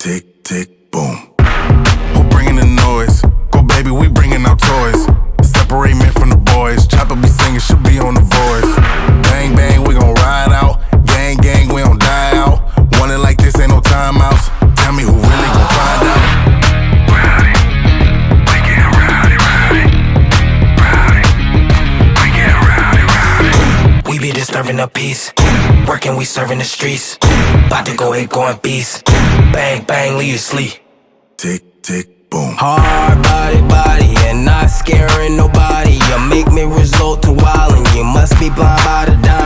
tick, tick, boom. Who bringing the noise? Go baby, we bringing our toys. Separate men from the boys. Chopper be singing, should be on the voice. Bang, bang, we gon' ride out. Gang, gang, we don't die out. Want it like this, ain't no timeouts. Tell me who really gon' find out. Rowdy, we get rowdy, rowdy. Rowdy, we get rowdy, rowdy. We be disturbing the peace. Working, we serving the streets. About to go hit, going beast. Bang, bang, leave you sleep. Tick, tick, boom. Hard body, and not scaring nobody. You make me resort to wildin'. You must be blind by the dime.